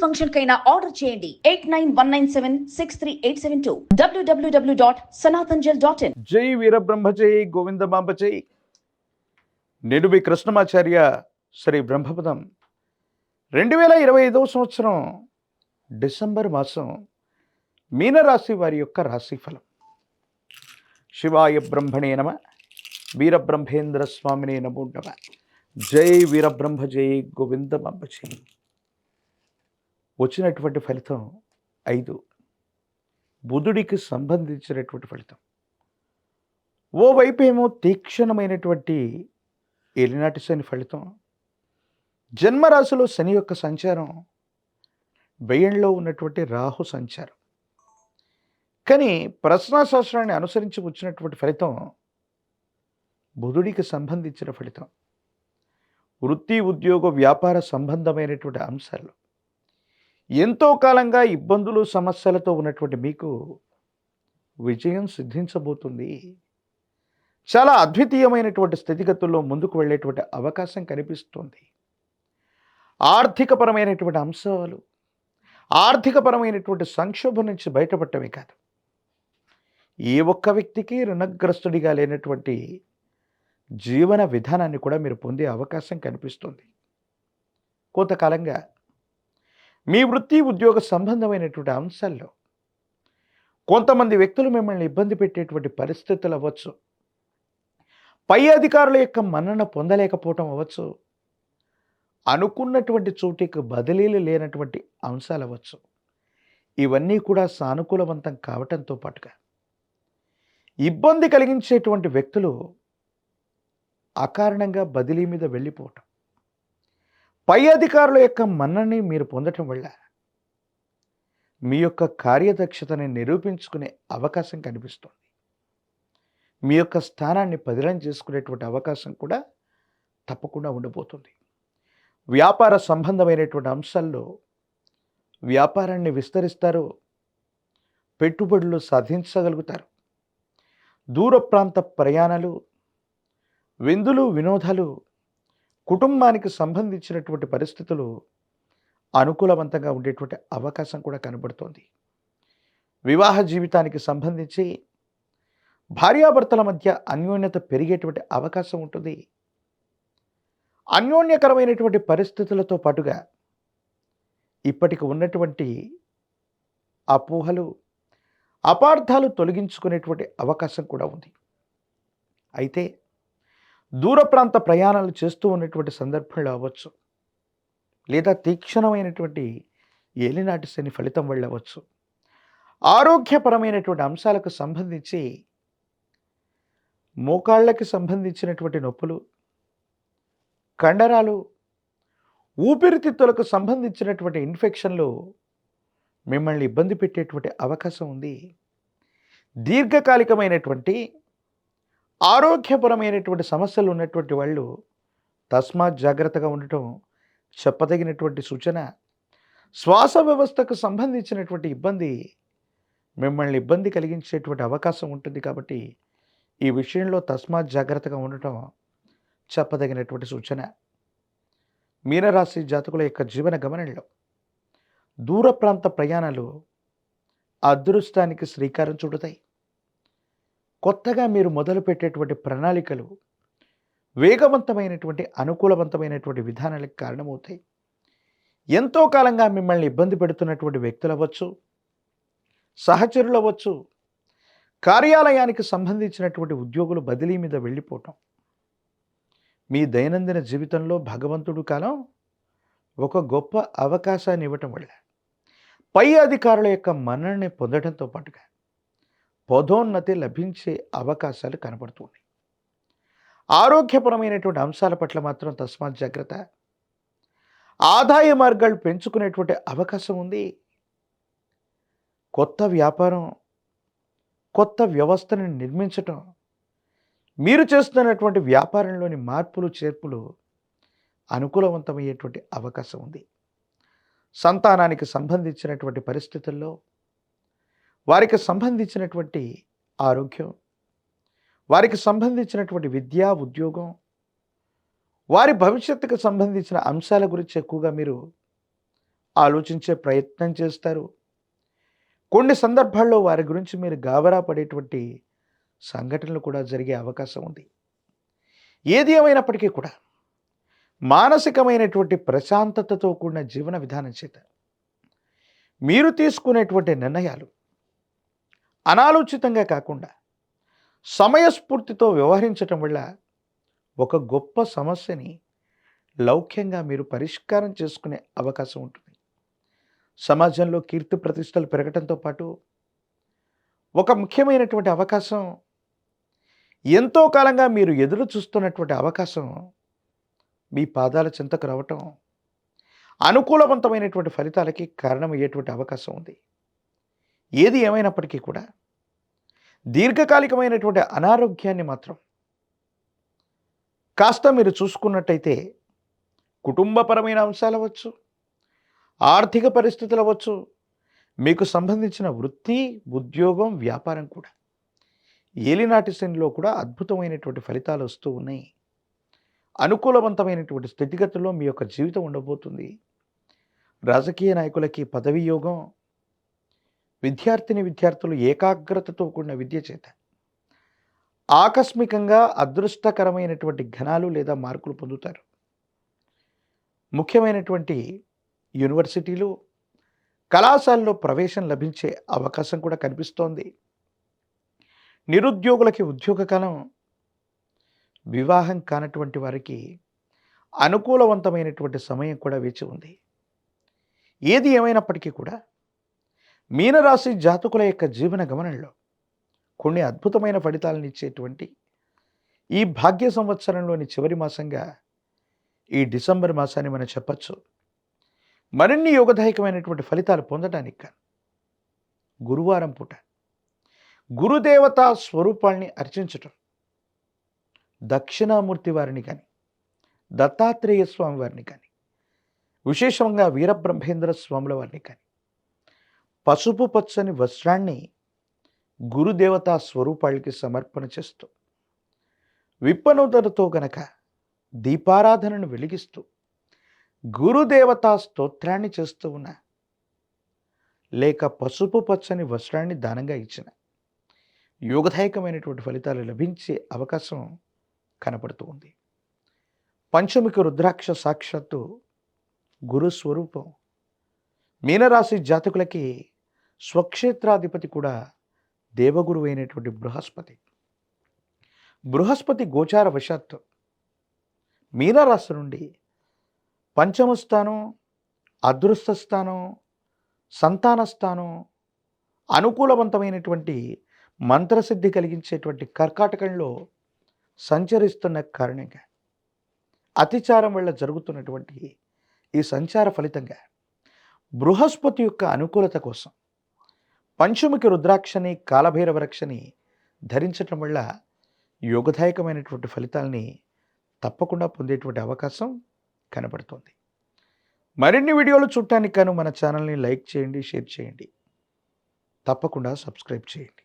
Function కైనా order చేయండి 8919763872 www.sanatanjal.in. జై వీరబ్రహ్మ జై గోవిందమాంబ జై. నిడుబి కృష్ణమాచార్య శ్రీ బ్రహ్మపదం 2025 సంవత్సరం డిసెంబర్ మాసం మీనరాశి వారి యొక్క రాశిఫలం. శివాయ బ్రహ్మణే నమ, వీరబ్రహ్మేంద్ర స్వామినే నమో నమ. జై వీరబ్రహ్మ జై గోవిందమాంబ జై. వచ్చినటువంటి ఫలితం 5, బుధుడికి సంబంధించినటువంటి ఫలితం. ఓవైపు ఏమో తీక్షణమైనటువంటి ఏలినాటి శని ఫలితం, జన్మరాశిలో శని యొక్క సంచారం, వ్యయంలో ఉన్నటువంటి రాహు సంచారం. కానీ ప్రశ్నాశాస్త్రాన్ని అనుసరించి వచ్చినటువంటి ఫలితం బుధుడికి సంబంధించిన ఫలితం. వృత్తి ఉద్యోగ వ్యాపార సంబంధమైనటువంటి అంశాలు ఎంతో కాలంగా ఇబ్బందులు సమస్యలతో ఉన్నటువంటి మీకు విజయం సిద్ధించబోతుంది. చాలా అద్వితీయమైనటువంటి స్థితిగతుల్లో ముందుకు వెళ్ళేటువంటి అవకాశం కనిపిస్తుంది. ఆర్థికపరమైనటువంటి అంశాలు, ఆర్థికపరమైనటువంటి సంక్షోభం నుంచి బయటపడటమే కాదు, ఏ ఒక్క వ్యక్తికి రుణగ్రస్తుడిగా లేనటువంటి జీవన విధానాన్ని కూడా మీరు పొందే అవకాశం కనిపిస్తుంది. కొంతకాలంగా మీ వృత్తి ఉద్యోగ సంబంధమైనటువంటి అంశాల్లో కొంతమంది వ్యక్తులు మిమ్మల్ని ఇబ్బంది పెట్టేటువంటి పరిస్థితులు అవ్వచ్చు, పై అధికారుల యొక్క మన్నన పొందలేకపోవటం అవ్వచ్చు, అనుకున్నటువంటి చోటికి బదిలీలు లేనటువంటి అంశాలు అవ్వచ్చు. ఇవన్నీ కూడా సానుకూలవంతం కావటంతో పాటుగా ఇబ్బంది కలిగించేటువంటి వ్యక్తులు అకారణంగా బదిలీ మీద వెళ్ళిపోవటం, పై అధికారుల యొక్క మన్నని మీరు పొందటం వల్ల మీ యొక్క కార్యదక్షతని నిరూపించుకునే అవకాశం కనిపిస్తుంది. మీ యొక్క స్థానాన్ని పదిలం చేసుకునేటువంటి అవకాశం కూడా తప్పకుండా ఉండబోతుంది. వ్యాపార సంబంధమైనటువంటి అంశాల్లో వ్యాపారాన్ని విస్తరిస్తారు, పెట్టుబడులు సాధించగలుగుతారు. దూర ప్రాంత ప్రయాణాలు, విందులు వినోదాలు, కుటుంబానికి సంబంధించినటువంటి పరిస్థితులు అనుకూలవంతంగా ఉండేటువంటి అవకాశం కూడా కనబడుతోంది. వివాహ జీవితానికి సంబంధించి భార్యాభర్తల మధ్య అన్యోన్యత పెరిగేటువంటి అవకాశం ఉంటుంది. అన్యోన్యకరమైనటువంటి పరిస్థితులతో పాటుగా ఇప్పటికి ఉన్నటువంటి అపోహలు, అపార్థాలు తొలగించుకునేటువంటి అవకాశం కూడా ఉంది. అయితే దూర ప్రాంత ప్రయాణాలు చేస్తూ ఉన్నటువంటి సందర్భంలో అవ్వచ్చు, లేదా తీక్షణమైనటువంటి ఏలినాటి శని ఫలితం వల్ల అవ్వచ్చు, ఆరోగ్యపరమైనటువంటి అంశాలకు సంబంధించి మోకాళ్ళకి సంబంధించినటువంటి నొప్పులు, కండరాలు, ఊపిరితిత్తులకు సంబంధించినటువంటి ఇన్ఫెక్షన్లు మిమ్మల్ని ఇబ్బంది పెట్టేటువంటి అవకాశం ఉంది. దీర్ఘకాలికమైనటువంటి ఆరోగ్యపరమైనటువంటి సమస్యలు ఉన్నటువంటి వాళ్ళు తస్మాత్ జాగ్రత్తగా ఉండటం చెప్పదగినటువంటి సూచన. శ్వాస వ్యవస్థకు సంబంధించినటువంటి ఇబ్బంది మిమ్మల్ని ఇబ్బంది కలిగించేటువంటి అవకాశం ఉంటుంది. కాబట్టి ఈ విషయంలో తస్మాత్ జాగ్రత్తగా ఉండటం చెప్పదగినటువంటి సూచన. మీనరాశి జాతకుల యొక్క జీవన గమనంలో దూర ప్రాంత ప్రయాణాలు అదృష్టానికి శ్రీకారం చుడతాయి. కొత్తగా మీరు మొదలుపెట్టేటువంటి ప్రణాళికలు వేగవంతమైనటువంటి అనుకూలవంతమైనటువంటి విధానాలకు కారణమవుతాయి. ఎంతో కాలంగా మిమ్మల్ని ఇబ్బంది పెడుతున్నటువంటి వ్యక్తులు అవ్వచ్చు, సహచరులు అవ్వచ్చు, కార్యాలయానికి సంబంధించినటువంటి ఉద్యోగులు బదిలీ మీద వెళ్ళిపోవటం, మీ దైనందిన జీవితంలో భగవంతుడు కాలం ఒక గొప్ప అవకాశాన్ని ఇవ్వటం వల్ల పై అధికారుల యొక్క మన్ననని పొందడంతో పాటుగా పదోన్నతి లభించే అవకాశాలు కనబడుతున్నాయి. ఆరోగ్యపరమైనటువంటి అంశాల పట్ల మాత్రం తస్మాత్ జాగ్రత్త. ఆదాయ మార్గాలు పెంచుకునేటువంటి అవకాశం ఉంది. కొత్త వ్యాపారం, కొత్త వ్యవస్థను నిర్మించటం, మీరు చేస్తున్నటువంటి వ్యాపారంలోని మార్పులు చేర్పులు అనుకూలవంతమయ్యేటువంటి అవకాశం ఉంది. సంతానానికి సంబంధించినటువంటి పరిస్థితుల్లో వారికి సంబంధించినటువంటి ఆరోగ్యం, వారికి సంబంధించినటువంటి విద్యా ఉద్యోగం, వారి భవిష్యత్తుకు సంబంధించిన అంశాల గురించి ఎక్కువగా మీరు ఆలోచించే ప్రయత్నం చేస్తారు. కొన్ని సందర్భాల్లో వారి గురించి మీరు గాబరా పడేటువంటి సంఘటనలు కూడా జరిగే అవకాశం ఉంది. ఏది ఏమైనప్పటికీ కూడా మానసికమైనటువంటి ప్రశాంతతతో కూడిన జీవన విధానం చేత మీరు తీసుకునేటువంటి నిర్ణయాలు అనాలోచితంగా కాకుండా సమయస్ఫూర్తితో వ్యవహరించటం వల్ల ఒక గొప్ప సమస్యని లౌక్యంగా మీరు పరిష్కారం చేసుకునే అవకాశం ఉంటుంది. సమాజంలో కీర్తి ప్రతిష్టలు పెరగటంతో పాటు ఒక ముఖ్యమైనటువంటి అవకాశం, ఎంతో కాలంగా మీరు ఎదురు చూస్తున్నటువంటి అవకాశం మీ పాదాల చెంతకు రావటం అనుకూలవంతమైనటువంటి ఫలితాలకి కారణమయ్యేటువంటి అవకాశం ఉంది. ఏది ఏమైనప్పటికీ కూడా దీర్ఘకాలికమైనటువంటి అనారోగ్యాన్ని మాత్రం కాస్త మీరు చూసుకున్నట్టయితే కుటుంబపరమైన అంశాలు అవ్వచ్చు, ఆర్థిక పరిస్థితులు అవ్వచ్చు, మీకు సంబంధించిన వృత్తి, ఉద్యోగం, వ్యాపారం కూడా ఏలినాటి శనిలో కూడా అద్భుతమైనటువంటి ఫలితాలు వస్తూ ఉన్నాయి. అనుకూలవంతమైనటువంటి స్థితిగతుల్లో మీ యొక్క జీవితం ఉండబోతుంది. రాజకీయ నాయకులకి పదవీ యోగం, విద్యార్థులు ఏకాగ్రతతో కూడిన విద్య చేత ఆకస్మికంగా అదృష్టకరమైనటువంటి ఘనాలు లేదా మార్కులు పొందుతారు. ముఖ్యమైనటువంటి యూనివర్సిటీలు, కళాశాలలో ప్రవేశం లభించే అవకాశం కూడా కనిపిస్తోంది. నిరుద్యోగులకి ఉద్యోగకాలం, వివాహం కానటువంటి వారికి అనుకూలవంతమైనటువంటి సమయం కూడా వేచి ఉంది. ఏది ఏమైనప్పటికీ కూడా మీనరాశి జాతకుల యొక్క జీవన గమనంలో కొన్ని అద్భుతమైన ఫలితాలను ఇచ్చేటువంటి ఈ భాగ్య సంవత్సరంలోని చివరి మాసంగా ఈ డిసెంబర్ మాసాన్ని మనం చెప్పచ్చు. మరిన్ని యోగదాయకమైనటువంటి ఫలితాలు పొందడానికి గురువారం పూట గురుదేవతా స్వరూపాల్ని అర్చించటం, దక్షిణామూర్తి వారిని కానీ, దత్తాత్రేయ స్వామి వారిని కానీ, విశేషంగా వీరబ్రహ్మేంద్ర స్వాముల వారిని కానీ పసుపు పచ్చని వస్త్రాన్ని గురుదేవతా స్వరూపాలకి సమర్పణ చేస్తూ విప్పనూతలతో గనక దీపారాధనను వెలిగిస్తూ గురుదేవతా స్తోత్రాన్ని చేస్తూ ఉన్న, లేక పసుపు పచ్చని వస్త్రాన్ని దానంగా ఇచ్చిన యోగదాయకమైనటువంటి ఫలితాలు లభించే అవకాశం కనపడుతూ ఉంది. పంచమిక రుద్రాక్ష సాక్షాత్తు గురు స్వరూపం. మీనరాశి జాతకులకి స్వక్షేత్రాధిపతి కూడా దేవగురు అయినటువంటి బృహస్పతి. బృహస్పతి గోచార వశాత్తు మీనరాశి నుండి పంచమ స్థానం, అదృష్ట స్థానం, సంతాన స్థానం, అనుకూలవంతమైనటువంటి మంత్రసిద్ధి కలిగించేటువంటి కర్కాటకంలో సంచరిస్తున్న కారణంగా అతిచారం వల్ల జరుగుతున్నటువంటి ఈ సంచార ఫలితంగా బృహస్పతి యొక్క అనుకూలత కోసం పంచముఖి రుద్రాక్షని, కాలభైరవ రక్షని ధరించటం వల్ల యోగదాయకమైనటువంటి ఫలితాలని తప్పకుండా పొందేటువంటి అవకాశం కనబడుతుంది. మరిన్ని వీడియోలు చూడటానికి గాను మన ఛానల్ని లైక్ చేయండి, షేర్ చేయండి, తప్పకుండా సబ్స్క్రైబ్ చేయండి.